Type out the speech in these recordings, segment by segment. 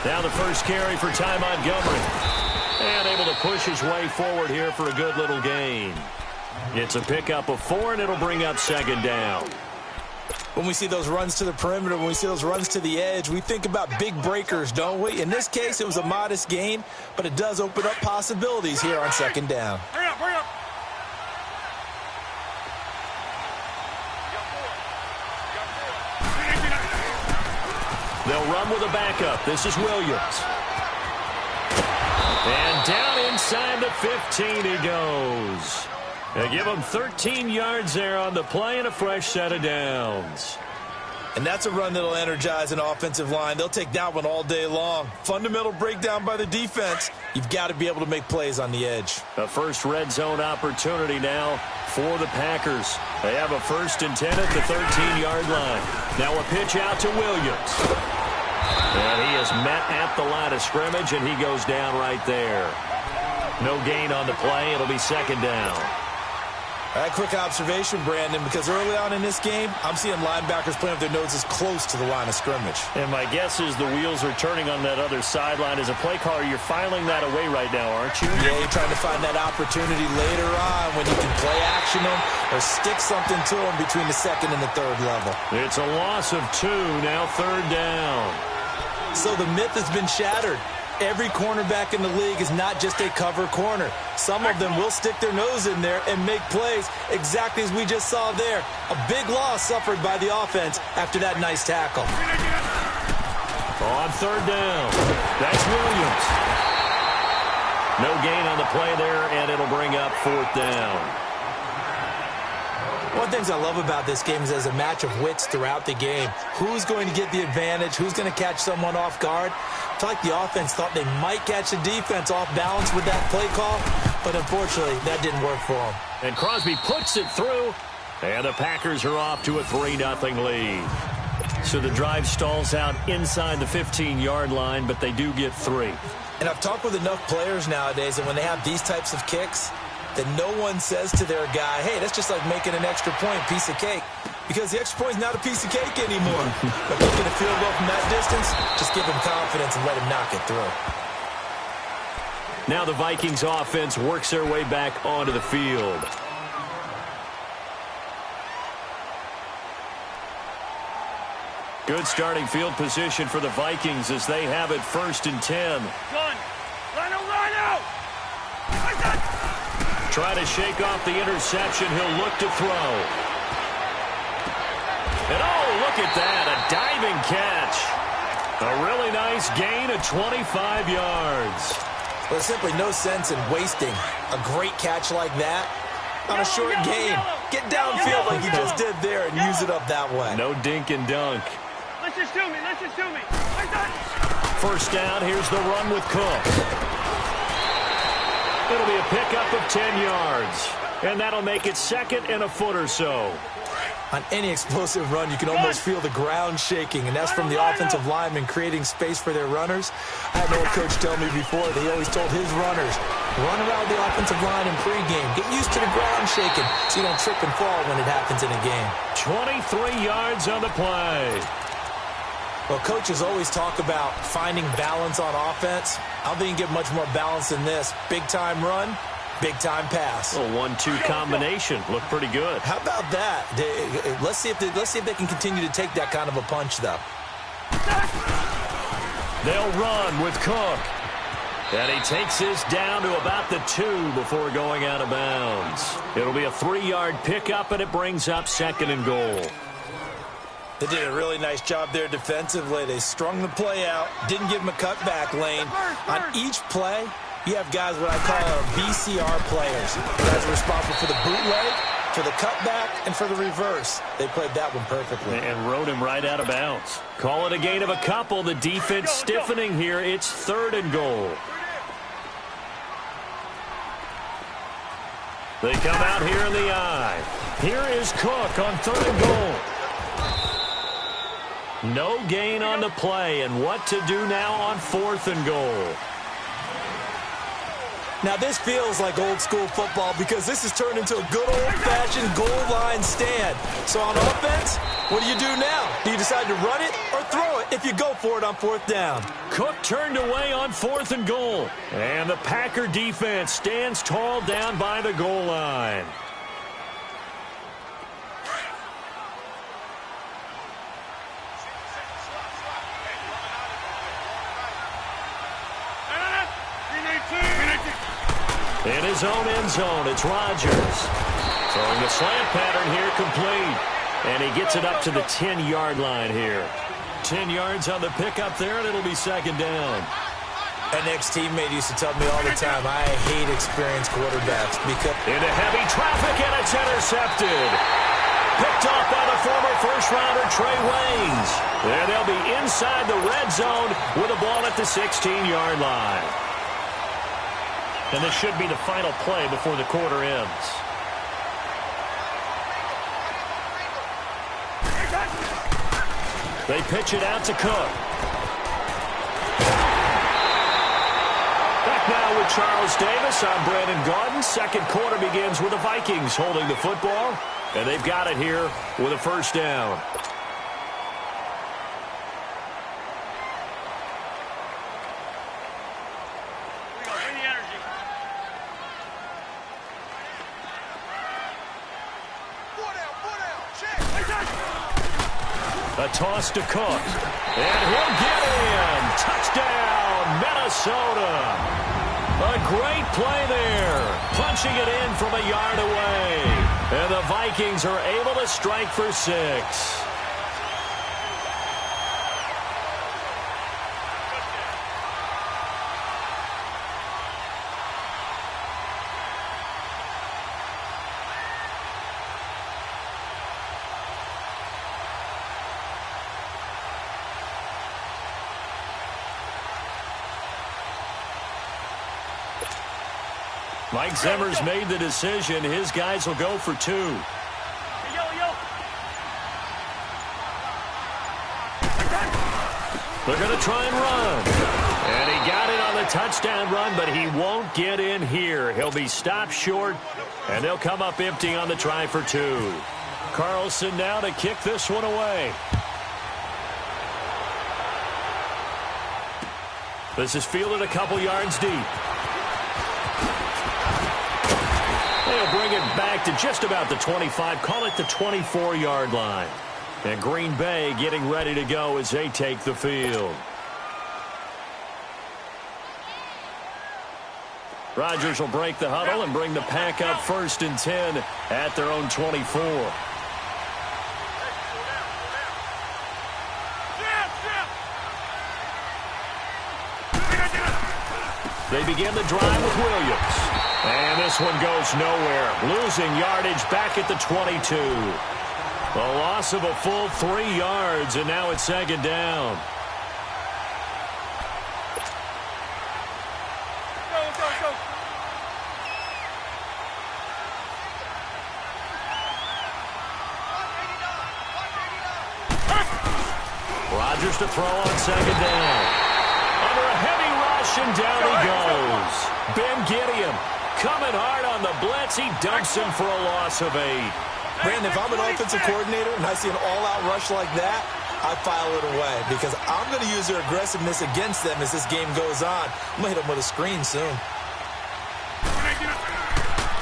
Now the first carry for Ty Montgomery. And able to push his way forward here for a good little gain. It's a pickup of 4, and it'll bring up second down. When we see those runs to the perimeter, when we see those runs to the edge, we think about big breakers, don't we? In this case, it was a modest gain, but it does open up possibilities here on second down. Hurry up, hurry up. They'll run with a backup. This is Williams. And down inside the 15 he goes. They give him 13 yards there on the play and a fresh set of downs. And that's a run that'll energize an offensive line. They'll take that one all day long. Fundamental breakdown by the defense. You've got to be able to make plays on the edge. A first red zone opportunity now for the Packers. They have a 1st and 10 at the 13-yard line. Now a pitch out to Williams. And he is met at the line of scrimmage, and he goes down right there. No gain on the play. It'll be second down. All right, quick observation, Brandon, because early on in this game, I'm seeing linebackers playing with their noses close to the line of scrimmage. And my guess is the wheels are turning on that other sideline. As a play caller, you're filing that away right now, aren't you? Yeah, you're trying to find that opportunity later on when you can play action them or stick something to them between the second and the third level. It's a loss of 2, now third down. So the myth has been shattered. Every cornerback in the league is not just a cover corner. Some of them will stick their nose in there and make plays exactly as we just saw there. A big loss suffered by the offense after that nice tackle. On third down, that's Williams. No gain on the play there, and it'll bring up 4th down. One of the things I love about this game is there's a match of wits throughout the game. Who's going to get the advantage? Who's going to catch someone off guard? I feel like the offense thought they might catch the defense off balance with that play call, but unfortunately, that didn't work for them. And Crosby puts it through, and the Packers are off to a 3-0 lead. So the drive stalls out inside the 15-yard line, but they do get 3. And I've talked with enough players nowadays, and when they have these types of kicks, that no one says to their guy, hey, that's just like making an extra point, piece of cake. Because the extra point is not a piece of cake anymore. But kicking a field goal from that distance, just give him confidence and let him knock it through. Now the Vikings offense works their way back onto the field. Good starting field position for the Vikings as they have it 1st and 10. Gun. Rhino. Try to shake off the interception. He'll look to throw. And oh, look at that, a diving catch. A really nice gain of 25 yards. Well, there's simply no sense in wasting a great catch like that on a short gain. Get downfield like you just did there and use it up that way. No dink and dunk. Listen to me. First down, here's the run with Cook. It'll be a pickup of 10 yards. And that'll make it 2nd and a foot or so. On any explosive run, you can almost feel the ground shaking, and that's from the offensive linemen creating space for their runners. I had an old coach tell me before that he always told his runners, run around the offensive line in pregame. Get used to the ground shaking so you don't trip and fall when it happens in a game. 23 yards on the play. Well, coaches always talk about finding balance on offense. I don't think you can get much more balance than this. Big-time run, big-time pass. A 1-2 combination. Looked pretty good. How about that? Let's see if they can continue to take that kind of a punch, though. They'll run with Cook. And he takes this down to about the 2 before going out of bounds. It'll be a 3-yard pickup, and it brings up 2nd and goal. They did a really nice job there defensively. They strung the play out, didn't give him a cutback lane. On each play, you have guys what I call our VCR players. Guys are responsible for the bootleg, for the cutback, and for the reverse. They played that one perfectly. And rode him right out of bounds. Call it a gain of a couple. The defense stiffening here. It's 3rd and goal. They come out here in the eye. Here is Cook on 3rd and goal. No gain on the play, and what to do now on 4th and goal. Now, this feels like old-school football because this has turned into a good old-fashioned goal line stand. So on offense, what do you do now? Do you decide to run it or throw it? if you go for it on 4th down. Cook turned away on 4th and goal. And the Packer defense stands tall down by the goal line. In his own end zone, it's Rodgers. Throwing the slant pattern here complete. And he gets it up to the 10-yard line here. 10 yards on the pickup there, and it'll be 2nd down. An ex-teammate used to tell me all the time, I hate experienced quarterbacks because... Into heavy traffic, and it's intercepted. Picked off by the former first-rounder Trey Waynes. And they'll be inside the red zone with a ball at the 16-yard line. And this should be the final play before the quarter ends. They pitch it out to Cook. Back now with Charles Davis. I'm Brandon Gaudin. Second quarter begins with the Vikings holding the football. And they've got it here with a 1st down. A toss to Cook. And he'll get in. Touchdown, Minnesota. A great play there. Punching it in from a yard away. And the Vikings are able to strike for 6. Mike Zimmer's made the decision. His guys will go for 2. They're going to try and run. And he got it on the touchdown run, but he won't get in here. He'll be stopped short, and they'll come up empty on the try for 2. Carlson now to kick this one away. This is fielded a couple yards deep. They'll bring it back to just about the 25. Call it the 24-yard line. And Green Bay getting ready to go as they take the field. Rodgers will break the huddle and bring the pack up 1st and 10 at their own 24. They begin the drive with Williams. And this one goes nowhere. Losing yardage back at the 22. A loss of a full 3 yards, and now it's 2nd down. Go. Rodgers to throw on 2nd down. Under a heavy rush, and down he goes. Ben Gideon coming hard on the blitz. He dumps him for a loss of 8. Brandon, if I'm an offensive coordinator and I see an all-out rush like that, I file it away because I'm going to use their aggressiveness against them as this game goes on. I'm going to hit them with a screen soon.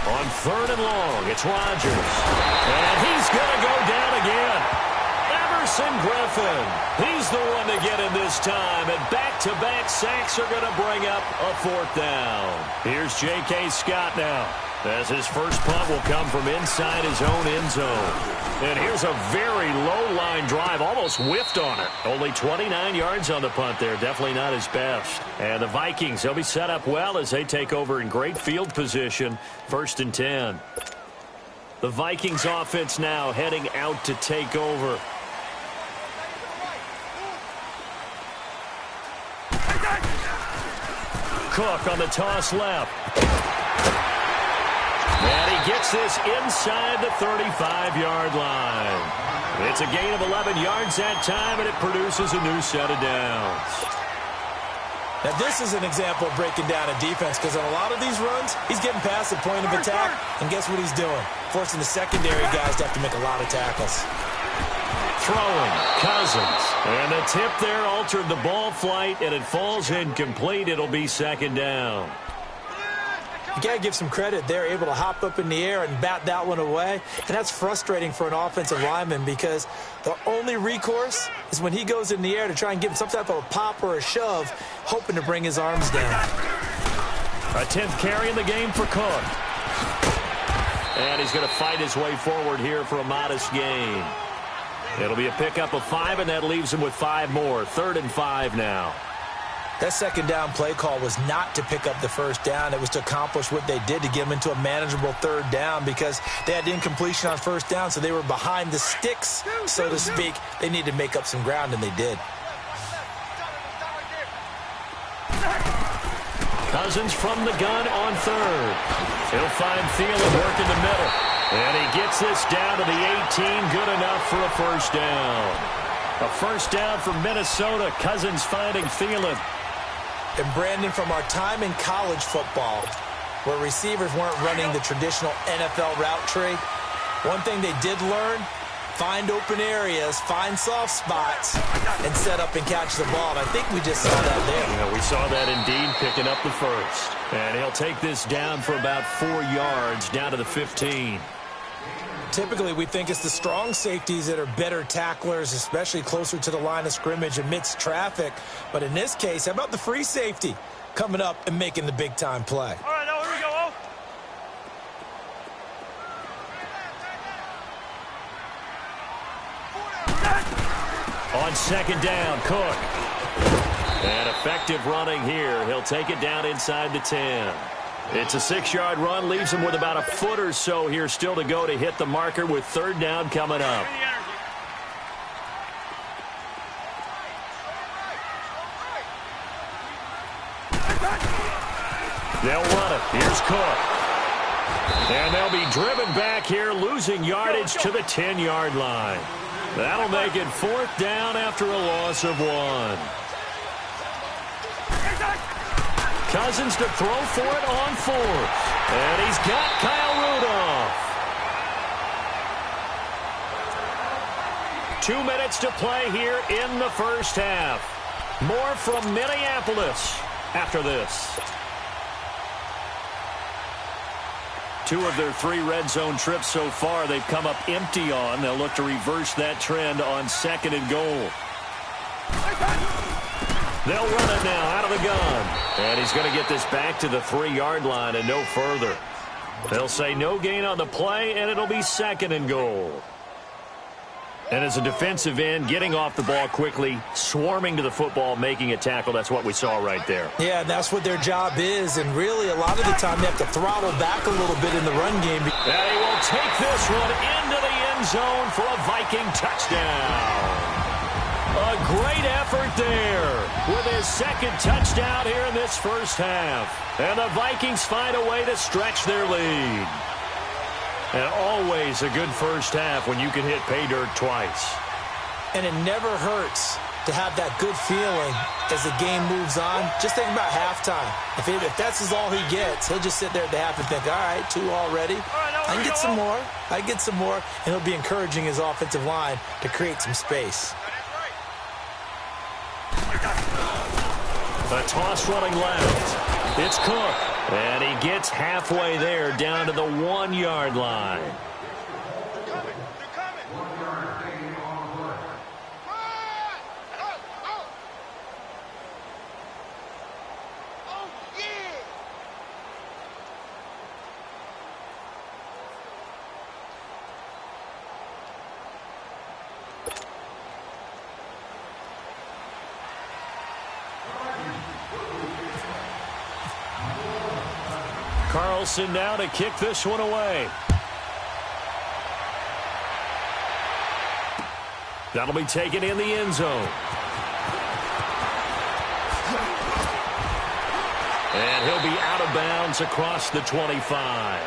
On 3rd and long, it's Rodgers. And he's going to go down again. Everson Griffin. He's the one to get in this time. And back-to-back sacks are going to bring up a 4th down. Here's J.K. Scott now, as his first punt will come from inside his own end zone. And here's a very low-line drive, almost whiffed on it. Only 29 yards on the punt there, definitely not his best. And the Vikings, they'll be set up well as they take over in great field position, 1st and 10. The Vikings offense now heading out to take over. Cook on the toss left. And he gets this inside the 35-yard line. It's a gain of 11 yards that time, and it produces a new set of downs. Now, this is an example of breaking down a defense because on a lot of these runs, he's getting past the point of attack, and guess what he's doing? Forcing the secondary guys to have to make a lot of tackles. Throwing, Cousins. And the tip there altered the ball flight, and it falls incomplete. It'll be second down. You got to give some credit. They're able to hop up in the air and bat that one away. And that's frustrating for an offensive lineman because the only recourse is when he goes in the air to try and give him some type of a pop or a shove, hoping to bring his arms down. A 10th carry in the game for Cook. And he's going to fight his way forward here for a modest gain. It'll be a pickup of 5, and that leaves him with 5 more. 3rd and 5 now. That second down play call was not to pick up the first down. It was to accomplish what they did to get them into a manageable 3rd down because they had incompletion on first down, so they were behind the sticks, so to speak. They needed to make up some ground, and they did. Cousins from the gun on 3rd. He'll find Thielen working the middle. And he gets this down to the 18, good enough for a first down. A first down for Minnesota. Cousins finding Thielen. And Brandon, from our time in college football, where receivers weren't running the traditional NFL route tree, one thing they did learn, find open areas, find soft spots, and set up and catch the ball. And I think we just saw that there. Yeah, we saw that indeed, picking up the first. And he'll take this down for about 4 yards, down to the 15. Typically, we think it's the strong safeties that are better tacklers, especially closer to the line of scrimmage amidst traffic. But in this case, how about the free safety coming up and making the big-time play? All right, now here we go. On second down, Cook. And effective running here. He'll take it down inside the 10. It's a 6-yard run, leaves him with about a foot or so here still to go to hit the marker with 3rd down coming up. They'll run it. Here's Cook. And they'll be driven back here, losing yardage to the 10-yard line. That'll make it 4th down after a loss of 1. Cousins to throw for it on 4th. And he's got Kyle Rudolph. 2 minutes to play here in the first half. More from Minneapolis after this. 2 of their 3 red zone trips so far they've come up empty on. They'll look to reverse that trend on 2nd and goal. They'll run it now out of the gun. And he's going to get this back to the 3-yard line and no further. They'll say no gain on the play, and it'll be 2nd and goal. And as a defensive end, getting off the ball quickly, swarming to the football, making a tackle, that's what we saw right there. Yeah, and that's what their job is. And really, a lot of the time, they have to throttle back a little bit in the run game. And he will take this one into the end zone for a Viking touchdown. A great effort there with his 2nd touchdown here in this first half. And the Vikings find a way to stretch their lead. And always a good first half when you can hit pay dirt twice. And it never hurts to have that good feeling as the game moves on. Just think about halftime. If that's all he gets, he'll just sit there at the half and think, all right, 2 already. I can get some more. I can get some more. And he'll be encouraging his offensive line to create some space. A toss running left. It's Cook. And he gets halfway there down to the 1-yard line. Carlson now to kick this one away. That'll be taken in the end zone. And he'll be out of bounds across the 25.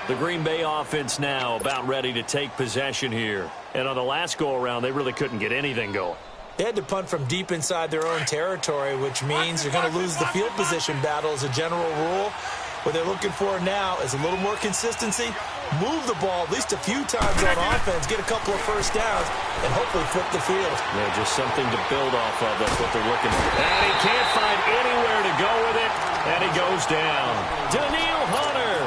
The Green Bay offense now about ready to take possession here. And on the last go-around, they really couldn't get anything going. They had to punt from deep inside their own territory, which means they're going to lose the field position battle as a general rule. What they're looking for now is a little more consistency, move the ball at least a few times on offense, get a couple of first downs, and hopefully flip the field. Yeah, just something to build off of. That's what they're looking for. And he can't find anywhere to go with it, and he goes down. Daniil Hunter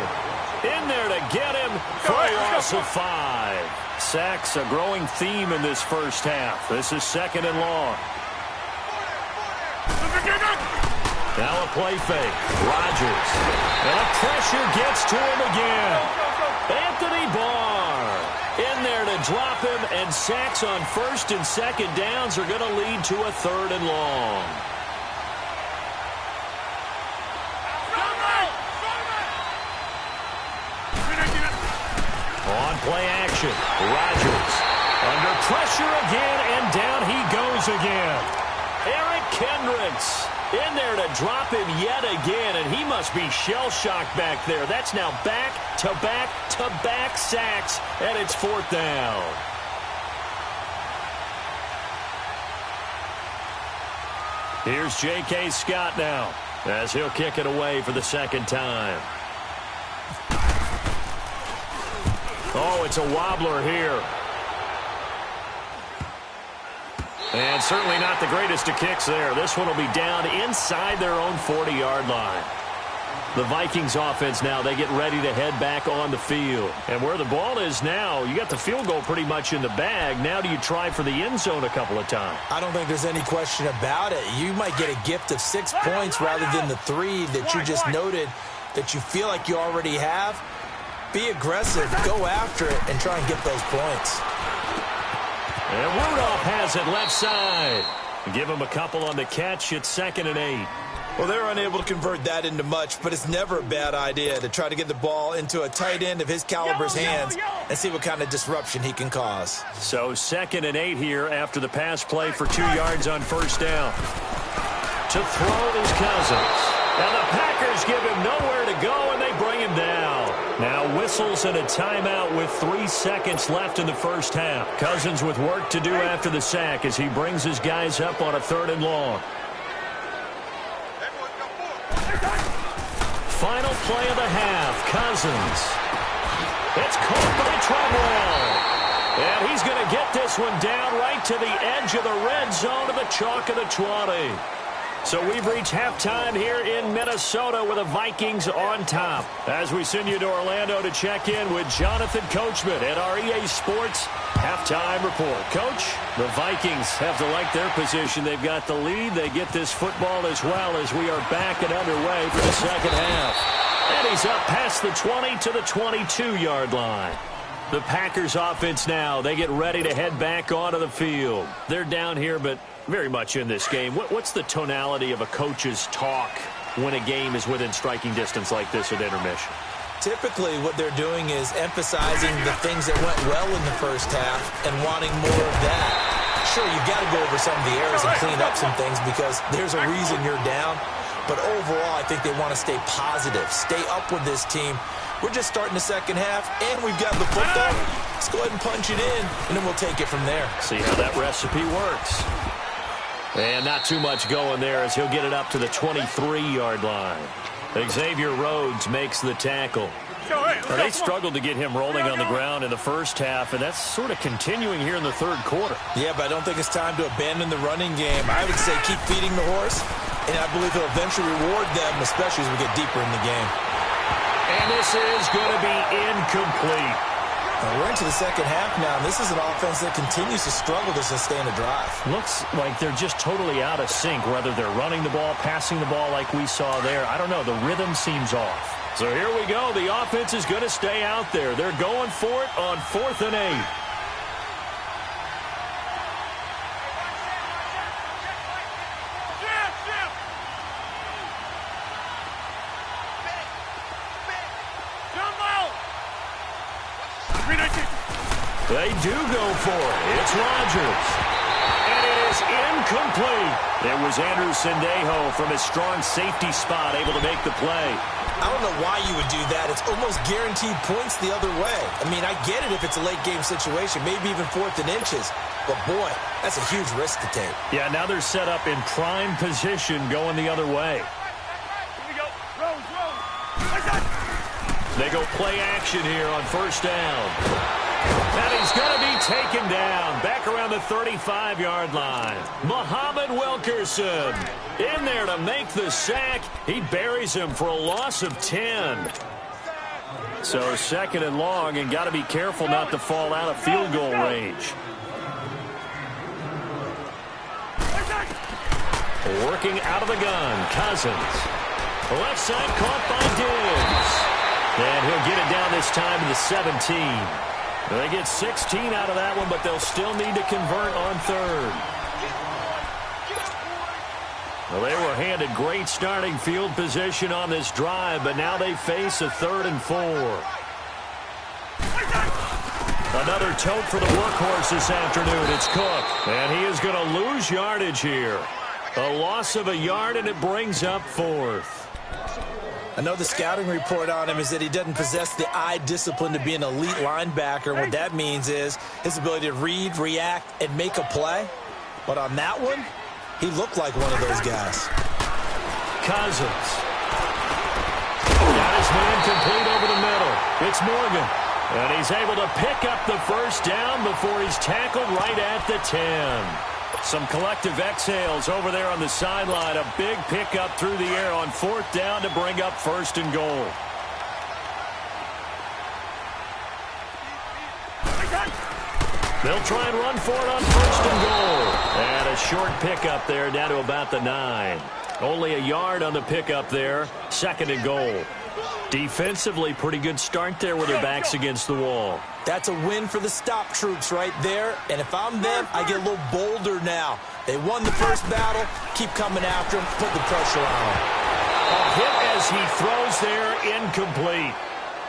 in there to get him for a loss of 5. Sacks, a growing theme in this first half. This is 2nd and long. Now a play fake. Rodgers. And a pressure gets to him again. Anthony Barr in there to drop him, and sacks on 1st and 2nd downs are going to lead to a 3rd and long. On play action, Rodgers under pressure again, and down he goes again. Eric Kendricks in there to drop him yet again, and he must be shell-shocked back there. That's now back-to-back-to-back sacks, and it's 4th down. Here's J.K. Scott now, as he'll kick it away for the 2nd time. Oh, it's a wobbler here. And certainly not the greatest of kicks there. This one will be down inside their own 40-yard line. The Vikings offense now, they get ready to head back on the field. And where the ball is now, you got the field goal pretty much in the bag. Now do you try for the end zone a couple of times? I don't think there's any question about it. You might get a gift of 6 points rather than the 3 that you just noted that you feel like you already have. Be aggressive, go after it, and try and get those points. And Rudolph has it left side. Give him a couple on the catch. It's 2nd and 8. Well, they're unable to convert that into much, but it's never a bad idea to try to get the ball into a tight end of his caliber's hands and see what kind of disruption he can cause. So 2nd and 8 here after the pass play for 2 yards on 1st down. To throw is Cousins. And the Packers give him nowhere to go, and they bring him down. Now whistles and a timeout with 3 seconds left in the first half. Cousins with work to do after the sack as he brings his guys up on a 3rd and long. Final play of the half. Cousins. It's caught by Treadwell. And he's going to get this one down right to the edge of the red zone of the chalk of the 20. So we've reached halftime here in Minnesota with the Vikings on top. As we send you to Orlando to check in with Jonathan Coachman at our EA Sports Halftime Report. Coach, the Vikings have to like their position. They've got the lead. They get this football as well as we are back and underway for the 2nd half. And he's up past the 20 to the 22-yard line. The Packers offense now, they get ready to head back onto the field. They're down here, but very much in this game. What's the tonality of a coach's talk when a game is within striking distance like this at intermission? Typically, what they're doing is emphasizing the things that went well in the first half and wanting more of that. Sure, you've got to go over some of the errors and clean up some things because there's a reason you're down. But overall, I think they want to stay positive, stay up with this team. We're just starting the 2nd half, and we've got the football. Let's go ahead and punch it in, and then we'll take it from there. See how that recipe works. And not too much going there as he'll get it up to the 23-yard line. Xavier Rhodes makes the tackle. Now, they struggled to get him rolling on the ground in the first half, and that's sort of continuing here in the 3rd quarter. Yeah, but I don't think it's time to abandon the running game. I would say keep feeding the horse, and I believe he'll eventually reward them, especially as we get deeper in the game. And this is going to be incomplete. We're into the 2nd half now, and this is an offense that continues to struggle to sustain a drive. Looks like they're just totally out of sync, whether they're running the ball, passing the ball like we saw there. I don't know. The rhythm seems off. So here we go. The offense is going to stay out there. They're going for it on 4th and 8. They do go for it. It's Rodgers. And it is incomplete. It was Andrew Sendejo from his strong safety spot able to make the play. I don't know why you would do that. It's almost guaranteed points the other way. I mean, I get it if it's a late game situation, maybe even 4th and inches. But, boy, that's a huge risk to take. Yeah, now they're set up in prime position going the other way. Here we go. Rose. They go play action here on first down. And he's going to be taken down back around the 35-yard line. Muhammad Wilkerson in there to make the sack. He buries him for a loss of 10. So second and long, and got to be careful not to fall out of field goal range. Working out of the gun, Cousins. Left side caught by Diggs. And he'll get it down this time to the 17. They get 16 out of that one, but they'll still need to convert on third. Well, they were handed great starting field position on this drive, but now they face a 3rd and 4. Another tote for the workhorse this afternoon. It's Cook, and he is going to lose yardage here. A loss of a yard, and it brings up 4th. I know the scouting report on him is that he doesn't possess the eye discipline to be an elite linebacker. And what that means is his ability to read, react, and make a play. But on that one, he looked like one of those guys. Cousins. Got his man complete over the middle. It's Morgan. And he's able to pick up the first down before he's tackled right at the 10. Some collective exhales over there on the sideline. A big pickup through the air on 4th down to bring up 1st and goal. They'll try and run for it on 1st and goal. And a short pickup there down to about the 9. Only a yard on the pickup there. 2nd and goal. Defensively, pretty good start there with their backs against the wall. That's a win for the stop troops right there. And if I'm them, I get a little bolder now. They won the first battle. Keep coming after him. Put the pressure on him. A hit as he throws there, incomplete.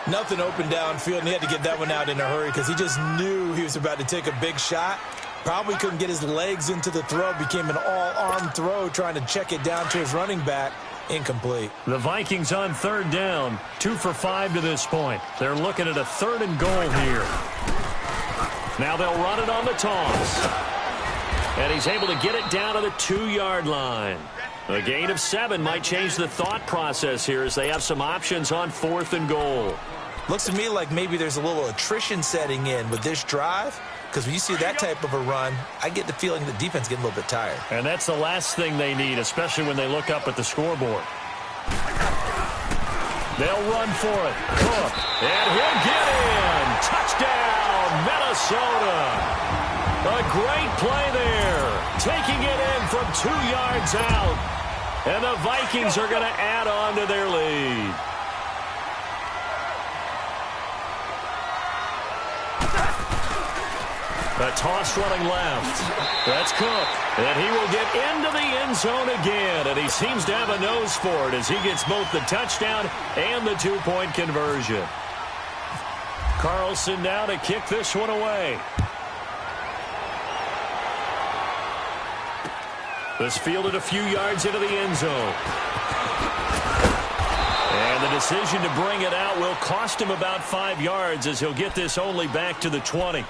Nothing open downfield, and he had to get that one out in a hurry because he just knew he was about to take a big shot. Probably couldn't get his legs into the throw. Became an all-arm throw trying to check it down to his running back. Incomplete. The Vikings on 3rd down, 2 for 5 to this point. They're looking at a 3rd and goal here. Now they'll run it on the toss. And he's able to get it down to the 2-yard line. A gain of 7 might change the thought process here as they have some options on 4th and goal. Looks to me like maybe there's a little attrition setting in with this drive. Because when you see that type of a run, I get the feeling the defense getting a little bit tired. And that's the last thing they need, especially when they look up at the scoreboard. They'll run for it. Cook. And he'll get in. Touchdown, Minnesota. A great play there. Taking it in from 2 yards out. And the Vikings are going to add on to their lead. A toss running left. That's Cook. And he will get into the end zone again. And he seems to have a nose for it as he gets both the touchdown and the 2-point conversion. Carlson now to kick this one away. This fielded a few yards into the end zone. And the decision to bring it out will cost him about 5 yards as he'll get this only back to the 20.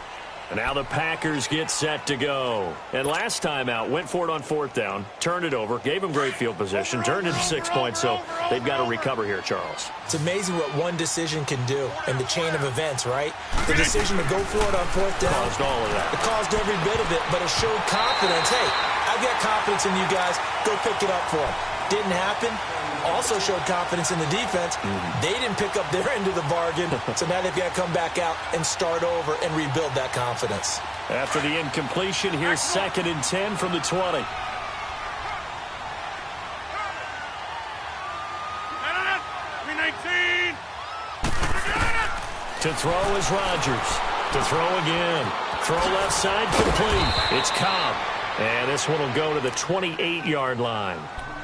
And now the Packers get set to go. And last time out, went for it on 4th down, turned it over, gave him great field position, turned it to 6 points, so they've got to recover here, Charles. It's amazing what one decision can do in the chain of events, right? The decision to go for it on 4th down. Caused all of that. It caused every bit of it, but it showed confidence. Hey, I've got confidence in you guys. Go pick it up for them. Didn't happen. Also showed confidence in the defense. They didn't pick up their end of the bargain, so now they've got to come back out and start over and rebuild that confidence. After the incompletion, here's 2nd and 10 from the 20. To throw is Rodgers. To throw again. Throw left side complete. It's Cobb. And this one will go to the 28-yard line.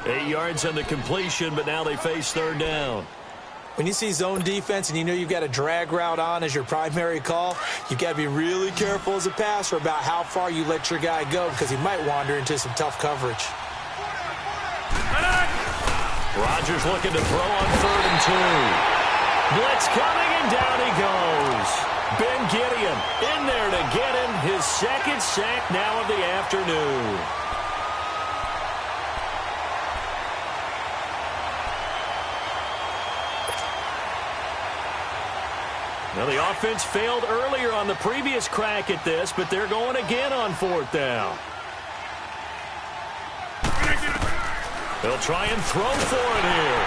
8 yards on the completion, but now they face 3rd down. When you see zone defense and you know you've got a drag route on as your primary call, you've got to be really careful as a passer about how far you let your guy go because he might wander into some tough coverage. Rodgers looking to throw on 3rd and 2. Blitz coming, and down he goes. Ben Gideon in there to get him his 2nd sack now of the afternoon. Well, the offense failed earlier on the previous crack at this, but they're going again on 4th down. They'll try and throw for it here.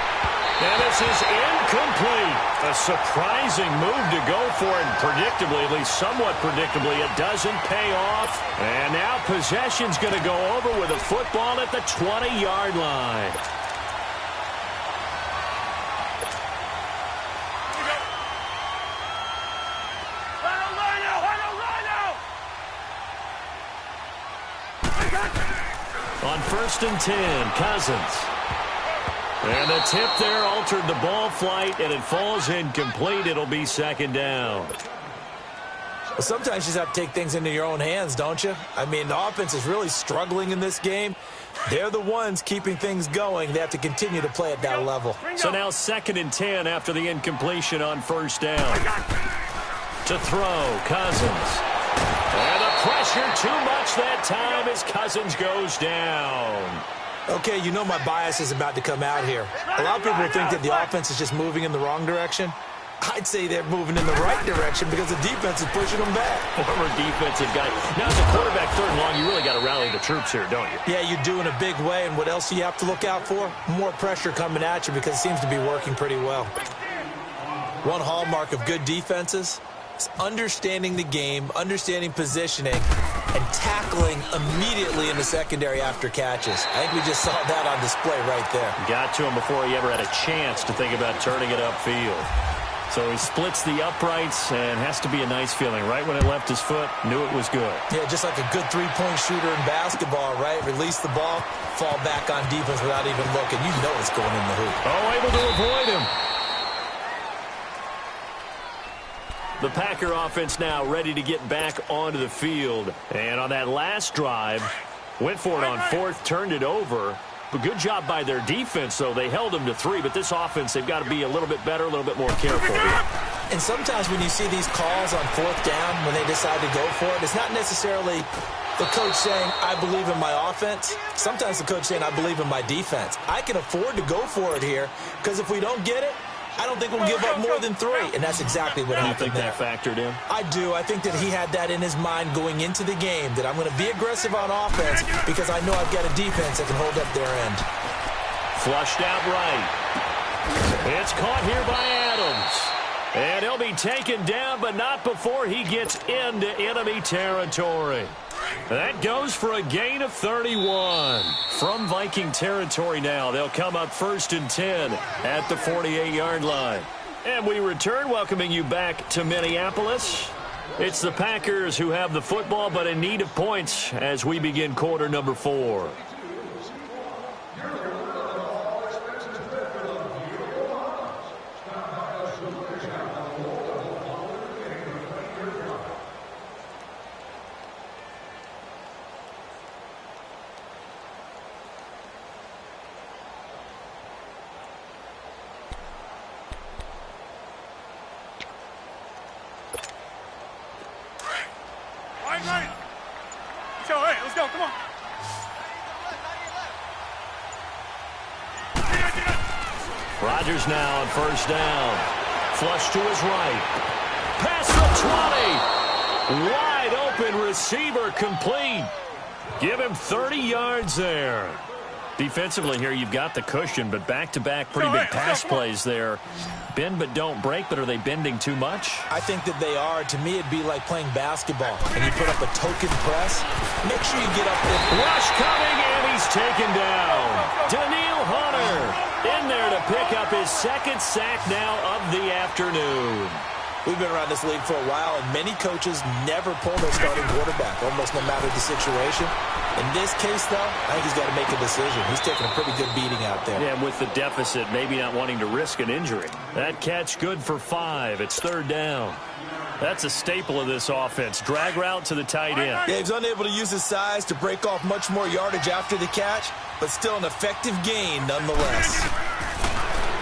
And this is incomplete. A surprising move to go for it, and predictably, at least somewhat predictably, it doesn't pay off. And now possession's going to go over with a football at the 20-yard line. On 1st and 10, Cousins. And the tip there altered the ball flight, and it falls incomplete. It'll be 2nd down. Well, sometimes you just have to take things into your own hands, don't you? I mean, the offense is really struggling in this game. They're the ones keeping things going. They have to continue to play at that level. So now 2nd and 10 after the incompletion on 1st down. To throw, Cousins. And the pressure too much that time as Cousins goes down. Okay, you know my bias is about to come out here. A lot of people think that the offense is just moving in the wrong direction. I'd say they're moving in the right direction because the defense is pushing them back. Former defensive guy. Now, as a quarterback 3rd and long, you really got to rally the troops here, don't you? Yeah, you do in a big way. And what else do you have to look out for? More pressure coming at you because it seems to be working pretty well. One hallmark of good defenses is understanding the game, understanding positioning, and tackling immediately in the secondary after catches. I think we just saw that on display right there. Got to him before he ever had a chance to think about turning it upfield. So he splits the uprights, and has to be a nice feeling. Right when it left his foot, knew it was good. Yeah, just like a good three-point shooter in basketball, right? Release the ball, fall back on defense without even looking. You know it's going in the hoop. Oh, able to avoid him. The Packer offense now ready to get back onto the field. And on that last drive, went for it on 4th, turned it over. But good job by their defense, though. They held them to 3, but this offense, they've got to be a little bit better, a little bit more careful. And sometimes when you see these calls on 4th down, when they decide to go for it, it's not necessarily the coach saying, I believe in my offense. Sometimes the coach saying, I believe in my defense. I can afford to go for it here, because if we don't get it, I don't think we'll give up more than 3, and that's exactly what happened there. You think that factored in? I do. I think that he had that in his mind going into the game, that I'm going to be aggressive on offense because I know I've got a defense that can hold up their end. Flushed out right. It's caught here by Adams. And he'll be taken down, but not before he gets into enemy territory. That goes for a gain of 31. From Viking territory now, they'll come up 1st and 10 at the 48-yard line. And we return, welcoming you back to Minneapolis. It's the Packers who have the football, but in need of points as we begin quarter number 4. Let's go, come on. Rodgers now on 1st down. Flush to his right. Past the 20. Wide open receiver complete. Give him 30 yards there. Defensively here, you've got the cushion, but back-to-back pretty big pass plays there. Bend but don't break, but are they bending too much? I think that they are. To me, it'd be like playing basketball, and you put up a token press. Make sure you get up there. Rush coming, and he's taken down. Daniil Hunter in there to pick up his 2nd sack now of the afternoon. We've been around this league for a while, and many coaches never pull their starting quarterback, almost no matter the situation. In this case, though, I think he's got to make a decision. He's taking a pretty good beating out there. Yeah, and with the deficit, maybe not wanting to risk an injury. That catch good for 5. It's 3rd down. That's a staple of this offense. Drag route to the tight end. Yeah, he's unable to use his size to break off much more yardage after the catch, but still an effective gain nonetheless.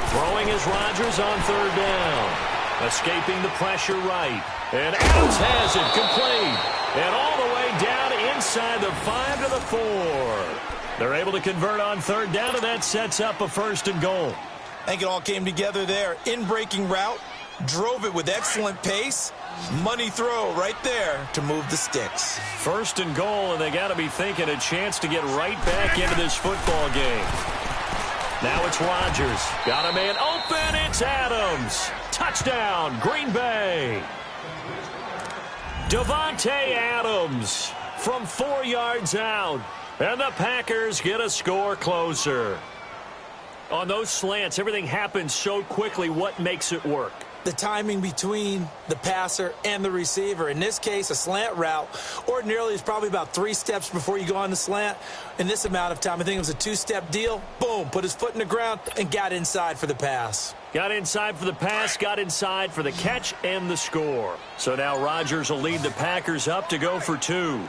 Throwing is Rodgers on 3rd down. Escaping the pressure right. And Adams has it complete. And all the way down inside the 5 to the 4. They're able to convert on 3rd down, and that sets up a 1st and goal. I think it all came together there. In-breaking route, drove it with excellent pace. Money throw right there to move the sticks. First and goal, and they got to be thinking a chance to get right back into this football game. Now it's Rodgers. Got a man open. It's Adams. Touchdown, Green Bay. Davante Adams from 4 yards out. And the Packers get a score closer. On those slants, everything happens so quickly. What makes it work? The timing between the passer and the receiver. In this case, a slant route ordinarily is probably about 3 steps before you go on the slant. In this amount of time, I think it was a 2-step deal. Boom, put his foot in the ground and got inside for the pass. Got inside for the pass, got inside for the catch and the score. So now Rodgers will lead the Packers up to go for 2.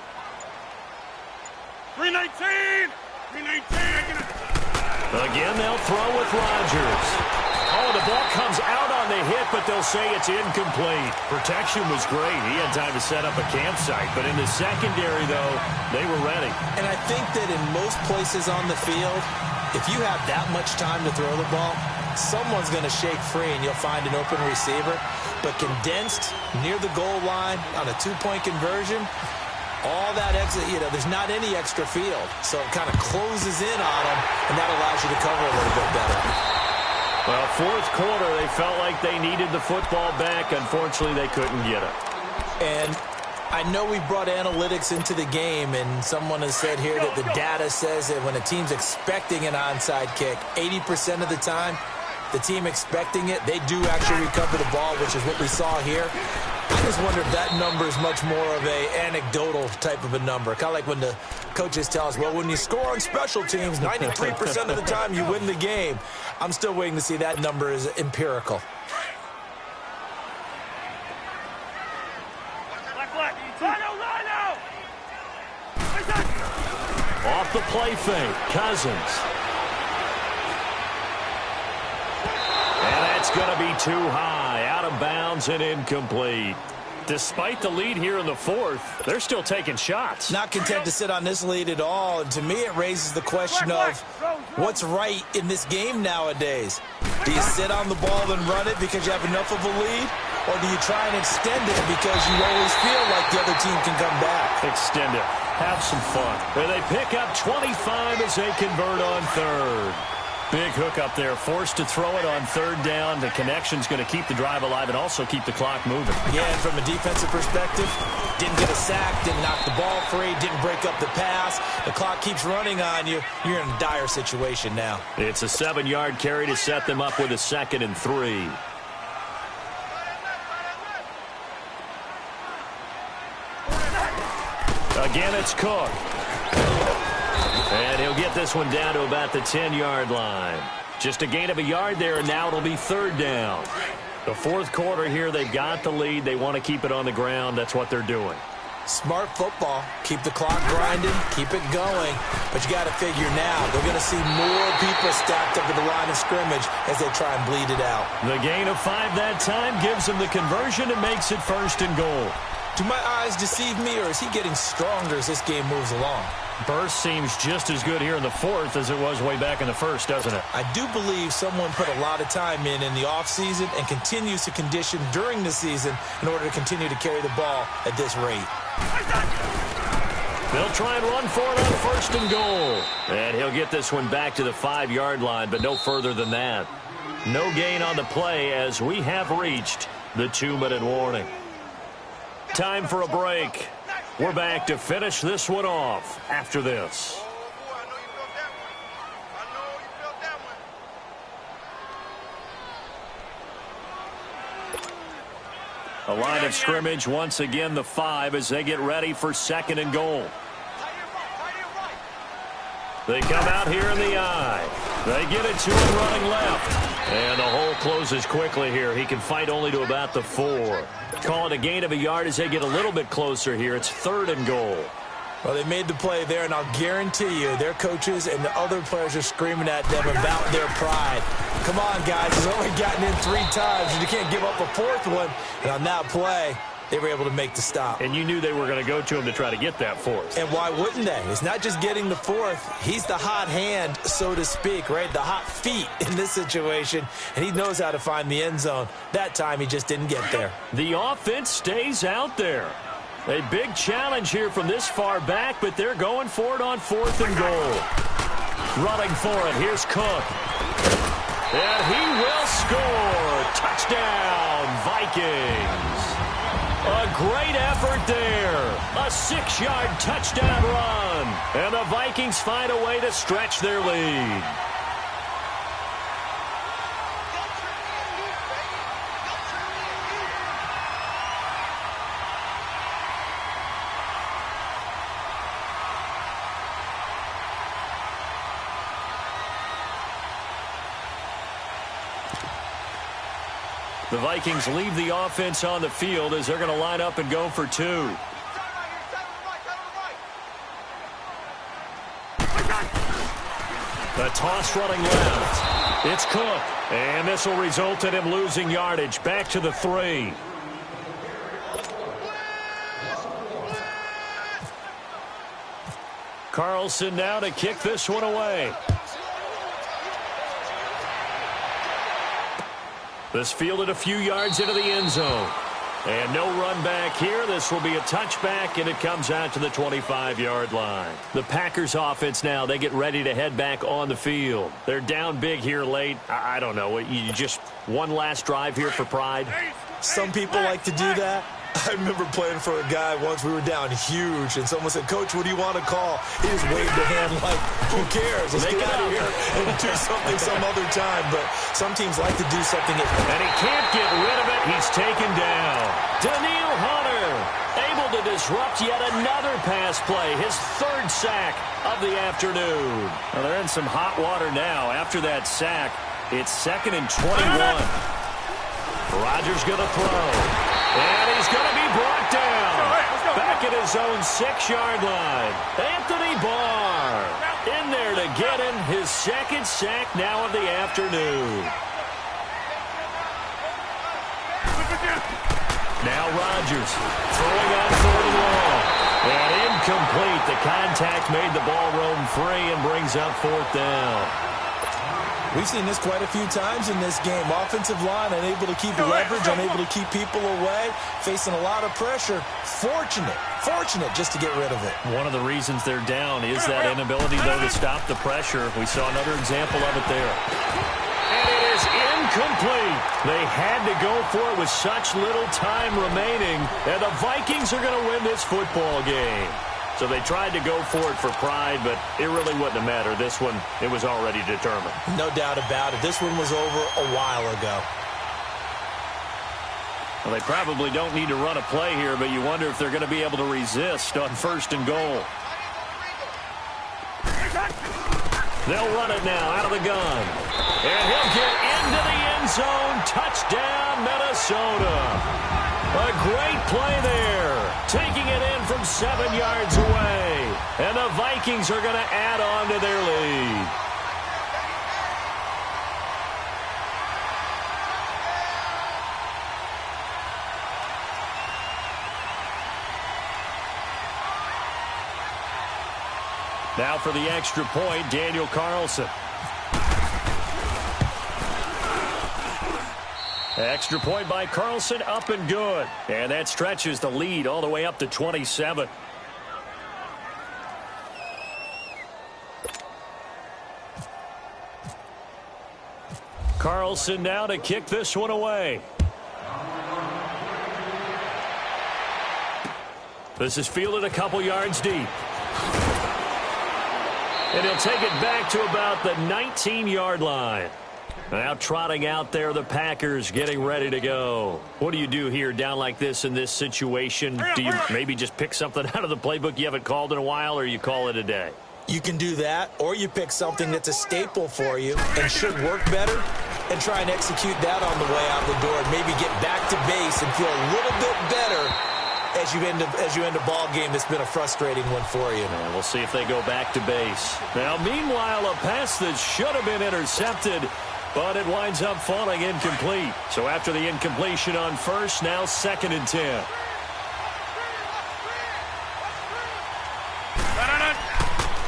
319! 319! Again, they'll throw with Rodgers. Oh, the ball comes out on the hit, but they'll say it's incomplete. Protection was great. He had time to set up a campsite. But in the secondary, though, they were ready. And I think that in most places on the field, if you have that much time to throw the ball, someone's going to shake free and you'll find an open receiver. But condensed near the goal line on a 2-point conversion, all that exit, there's not any extra field. So it kind of closes in on them, and that allows you to cover a little bit better. Well, fourth quarter, they felt like they needed the football back. Unfortunately, they couldn't get it. And I know we brought analytics into the game, and someone has said here that the data says that when a team's expecting an onside kick, 80% of the time, the team expecting it, they do actually recover the ball, which is what we saw here. I just wonder if that number is much more of a anecdotal type of a number. Kind of like when the coaches tell us, well, when you score on special teams, 93% of the time you win the game. I'm still waiting to see that number is empirical. Off the play fake, Cousins. And that's going to be too high, out of bounds and incomplete. Despite the lead here in the fourth, they're still taking shots. Not content to sit on this lead at all. And to me, it raises the question of what's right in this game nowadays. Do you sit on the ball and run it because you have enough of a lead? Or do you try and extend it because you always feel like the other team can come back? Extend it. Have some fun. And they pick up 25 as they convert on third. Big hook up there, forced to throw it on third down. The connection's going to keep the drive alive and also keep the clock moving. Yeah, and from a defensive perspective, didn't get a sack, didn't knock the ball free, didn't break up the pass. The clock keeps running on you. You're in a dire situation now. It's a 7-yard carry to set them up with a 2nd and 3. Again, it's Cook. And he'll get this one down to about the 10-yard line. Just a gain of a yard there, and now it'll be third down. The fourth quarter here, they've got the lead. They want to keep it on the ground. That's what they're doing. Smart football. Keep the clock grinding. Keep it going. But you got to figure now, they're going to see more people stacked up at the line of scrimmage as they try and bleed it out. The gain of 5 that time gives them the conversion and makes it 1st and goal. Do my eyes deceive me, or is he getting stronger as this game moves along? Burst seems just as good here in the fourth as it was way back in the first, doesn't it? I do believe someone put a lot of time in the offseason and continues to condition during the season in order to continue to carry the ball at this rate. They'll try and run for it on 1st and goal. And he'll get this one back to the 5-yard line, but no further than that. No gain on the play as we have reached the 2-minute warning. Time for a break. We're back to finish this one off after this. A line of scrimmage, once again the 5 as they get ready for 2nd and goal. They come out here in the eye. They get it to him running left. And the hole closes quickly here. He can fight only to about the 4. Call it a gain of a yard as they get a little bit closer here. It's 3rd and goal. Well, they made the play there, and I'll guarantee you their coaches and the other players are screaming at them about their pride. Come on, guys. He's only gotten in 3 times, and you can't give up a 4th one. And on that play, they were able to make the stop. And you knew they were going to go to him to try to get that fourth. And why wouldn't they? It's not just getting the fourth. He's the hot hand, so to speak, right? The hot feet in this situation, and he knows how to find the end zone. That time, he just didn't get there. The offense stays out there. A big challenge here from this far back, but they're going for it on 4th and goal. Running for it, here's Cook. And he will score. Touchdown, Vikings. A great effort there. A 6-yard touchdown run. And the Vikings find a way to stretch their lead. The Vikings leave the offense on the field as they're going to line up and go for 2. The toss running left. It's Cook. And this will result in him losing yardage. Back to the 3. Carlson now to kick this one away. This fielded a few yards into the end zone. And no run back here. This will be a touchback, and it comes out to the 25-yard line. The Packers offense now, they get ready to head back on the field. They're down big here late. I don't know. You just one last drive here for pride? Some people like to do that. I remember playing for a guy once. We were down huge, and someone said, "Coach, what do you want to call?" He just waved a hand like, who cares? Let's get out of here and do something some other time. But some teams like to do something. And he can't get rid of it. He's taken down. Daniil Hunter able to disrupt yet another pass play. His 3rd sack of the afternoon. Well, they're in some hot water now. After that sack, it's 2nd and 21. Rodgers going to throw. And he's going to be brought down. Back at his own 6-yard line. Anthony Barr in there to get him his 2nd sack now of the afternoon. Now Rodgers throwing on 4th and long. And incomplete. The contact made the ball roam free and brings up 4th down. We've seen this quite a few times in this game. Offensive line unable to keep leverage, unable to keep people away, facing a lot of pressure. Fortunate just to get rid of it. One of the reasons they're down is that inability, though, to stop the pressure. We saw another example of it there. And it is incomplete. They had to go for it with such little time remaining, and the Vikings are going to win this football game. So they tried to go for it for pride, but it really wouldn't have mattered. This one, it was already determined. No doubt about it. This one was over a while ago. Well, they probably don't need to run a play here, but you wonder if they're going to be able to resist on 1st and goal. They'll run it now out of the gun. And he'll get into the end zone. Touchdown, Minnesota. A great play there. Taking it in from 7 yards away. And the Vikings are going to add on to their lead. Now for the extra point, Daniel Carlson. Extra point by Carlson, up and good. And that stretches the lead all the way up to 27. Carlson now to kick this one away. This is fielded a couple yards deep. And he'll take it back to about the 19-yard line. Now trotting out there, the Packers getting ready to go. What do you do here down like this in this situation? Do you maybe just pick something out of the playbook you haven't called in a while, or you call it a day? You can do that, or you pick something that's a staple for you and should work better and try and execute that on the way out the door and maybe get back to base and feel a little bit better as you end a ball game that's been a frustrating one for you. And we'll see if they go back to base. Now, meanwhile, a pass that should have been intercepted, but it winds up falling incomplete. So after the incompletion on 1st, now 2nd and 10.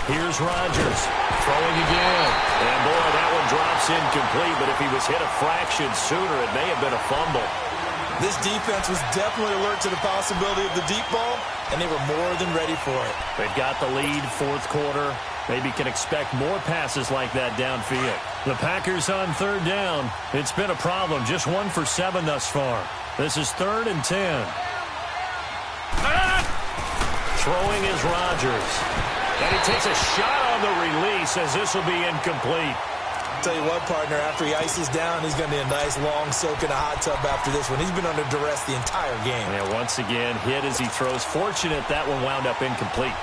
Here's Rodgers throwing again. And, boy, that one drops incomplete, but if he was hit a fraction sooner, it may have been a fumble. This defense was definitely alert to the possibility of the deep ball, and they were more than ready for it. They've got the lead, fourth quarter. Maybe can expect more passes like that downfield. The Packers on third down. It's been a problem. Just 1 for 7 thus far. This is 3rd and 10. Throwing is Rodgers. And he takes a shot on the release as this will be incomplete. Tell you what, partner, after he ices down, he's going to need a nice long soak in a hot tub after this one. He's been under duress the entire game. Yeah, once again, hit as he throws. Fortunate that one wound up incomplete.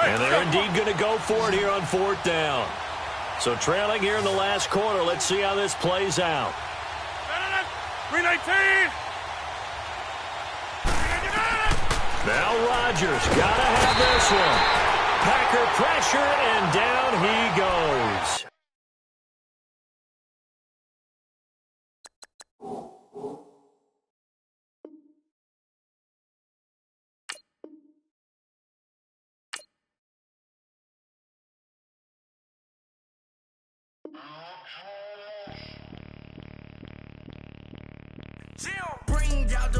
And they're indeed going to go for it here on 4th down. So trailing here in the last quarter. Let's see how this plays out. 319. Now Rodgers got to have this one. Packer pressure, and down he goes. Bring out